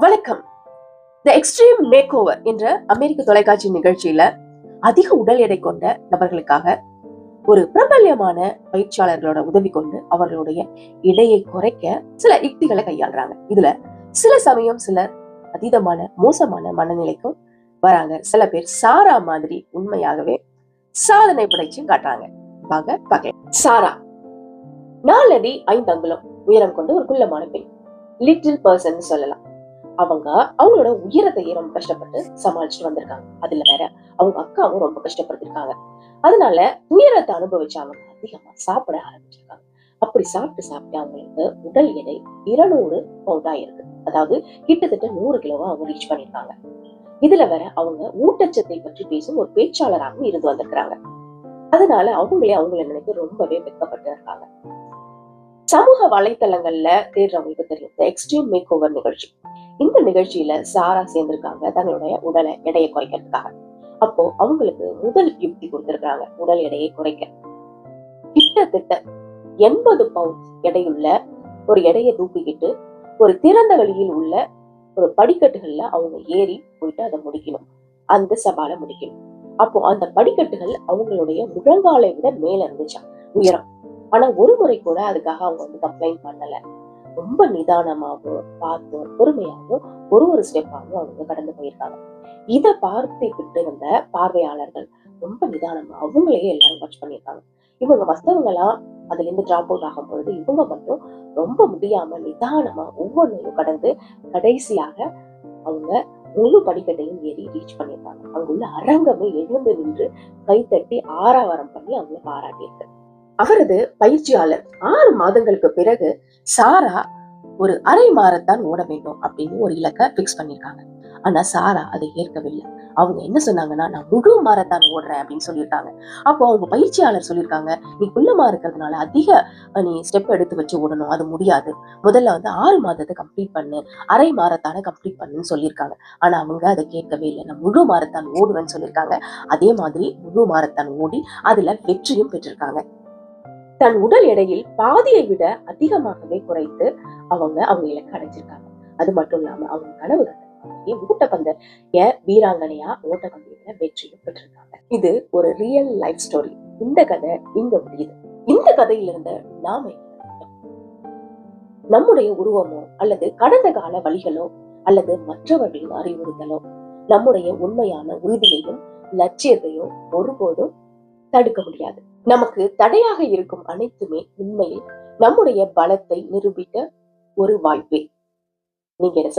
வணக்கம். The extreme make over என்ற அமெரிக்க தொலைக்காட்சி நிகழ்ச்சியில அதிக உடல் எடை கொண்ட நபர்களுக்காக ஒரு பிரபல்யமான பயிற்சியாளர்களோட உதவி கொண்டு அவர்களுடைய எடையை குறைக்க சில யுக்திகளை கையாளுறாங்க. இதுல சில சமயம் சிலர் அதீதமான மோசமான மனநிலைக்கும் வராங்க. சில பேர் சாரா மாதிரி உண்மையாகவே சாதனை படைச்சும் காட்டுறாங்க. வாங்க பார்க்கலாம். சாரா 4 அடி 5 அங்குலம் உயரம் கொண்ட ஒரு குள்ளமான பெண், லிட்டில் பர்சன் சொல்லலாம். அவங்களோட உயரத்தையே ரொம்ப கஷ்டப்பட்டு சமாளிச்சுட்டு வந்திருக்காங்க. அதுல வேற அவங்க அக்காவும் ரொம்ப கஷ்டப்பட்டிருக்காங்க. அதனால உயரத்தை அனுபவிச்சு அவங்க அதிகமா சாப்பிட ஆரம்பிச்சிருக்காங்க. அப்படி சாப்பிட்டு அவங்களுக்கு உடல் எடை 200 பவுண்டா இருக்கு. அதாவது கிட்டத்தட்ட 100 கிலோவா அவங்க ரீச் பண்ணிருக்காங்க. இதுல வேற அவங்க ஊட்டச்சத்தை பற்றி பேசும் ஒரு பேச்சாளராகவும் இருந்து வந்திருக்கிறாங்க. அதனால அவங்கள நினைத்து ரொம்பவே வெட்கப்பட்டு இருக்காங்க. சமூக வலைத்தளங்கள்ல தேடுறவங்களுக்கு தெரியும் எக்ஸ்ட்ரீம் மேக் ஓவர் நிகழ்ச்சி. இந்த நிகழ்ச்சியில சாரா சேர்ந்திருக்காங்க தங்களுடைய உடலை எடையை குறைக்கிறதுக்காக. அப்போ அவங்களுக்கு முதல் யுக்தி கொடுத்திருக்காங்க உடல் எடையை குறைக்க. கிட்டத்தட்ட 80 பவுண்ட் எடையுள்ள ஒரு எடையை தூக்கிக்கிட்டு ஒரு திறந்த வெளியில் உள்ள ஒரு படிக்கட்டுகள்ல அவங்க ஏறி போயிட்டு அதை முடிக்கணும். அந்த சவாலை முடிக்கணும். அப்போ அந்த படிக்கட்டுகள் அவங்களுடைய முழங்காலை விட மேல இருந்துச்சா உயரம். ஆனா ஒரு முறை கூட அதுக்காக அவங்க கம்ப்ளைண்ட் பண்ணல. ரொம்ப நிதானமாகவும் பார்த்தும் பொறுமையாகவும் ஒரு ஸ்டெப்பாகவும் அவங்க கடந்து போயிருக்காங்க. இத பார்த்துக்கிட்டு இருந்த பார்வையாளர்கள் ரொம்ப நிதானமா அவங்களையே எல்லாரும் வாட்ச் பண்ணியிருக்காங்க. இவங்க மத்தவங்க எல்லாம் அதுல இருந்து டிராப் அவுட் ஆகும் பொழுது இவங்க மட்டும் ரொம்ப முடியாம நிதானமா ஒவ்வொன்றையும் கடந்து கடைசியாக அவங்க முழு படிக்கட்டையும் ஏறி ரீச் பண்ணியிருக்காங்க. அங்குள்ள அரங்கமே எழுந்து நின்று கைத்தட்டி ஆரவாரம் பண்ணி அவங்களை பாராட்டியிருக்கு. அவரது பயிற்சியாளர் 6 மாதங்களுக்கு பிறகு சாரா ஒரு அரை மாரத்தான் ஓட வேண்டும் அப்படின்னு ஒரு இலக்கை பிக்ஸ் பண்ணிருக்காங்க. ஆனா சாரா அதை ஏற்கவில்லை. அவங்க என்ன சொன்னாங்கன்னா, நான் முழு மாரத்தான் ஓடுறேன் அப்படின்னு சொல்லியிருக்காங்க. அப்போ அவங்க பயிற்சியாளர் சொல்லியிருக்காங்க, நீ குள்ளமா இருக்கிறதுனால அதிக நீ ஸ்டெப் எடுத்து வச்சு ஓடணும், அது முடியாது. முதல்ல 6 மாதத்தை கம்ப்ளீட் பண்ணு, அரை மாரத்தான கம்ப்ளீட் பண்ணுன்னு சொல்லியிருக்காங்க. ஆனா அவங்க அதை கேட்கவே இல்லை. நான் முழு மாரத்தான் ஓடுவேன்னு சொல்லியிருக்காங்க. அதே மாதிரி முழு மாரத்தான் ஓடி அதுல வெற்றியும் பெற்றிருக்காங்க. தன் உடல் எடையில் பாதியை விட அதிகமாகவே குறைத்து அவங்க இலக்கு அடைஞ்சிருக்காங்க. அது மட்டும் இல்லாம அவங்க கனவு ஓட்டப்பந்தய வீராங்கனையா ஓட்டப்பந்தயத்துல வெற்றியும் பெற்றிருக்காங்க. இது ஒரு ரியல் லைஃப் ஸ்டோரி. இந்த கதை இங்க முடியுது. இந்த கதையிலிருந்து நாம நம்முடைய உருவமோ அல்லது கடந்த கால வழிகளோ அல்லது மற்றவர்களின் அறிவுறுத்தலோ நம்முடைய உண்மையான உறுதியையும் லட்சியத்தையும் ஒருபோதும் தடுக்க முடியாது. நமக்கு தடையாக இருக்கும் அனைத்துமே உண்மையில் நம்முடைய பலத்தை நிரூபிக்க ஒரு வாய்ப்பே. நீங்க என்ன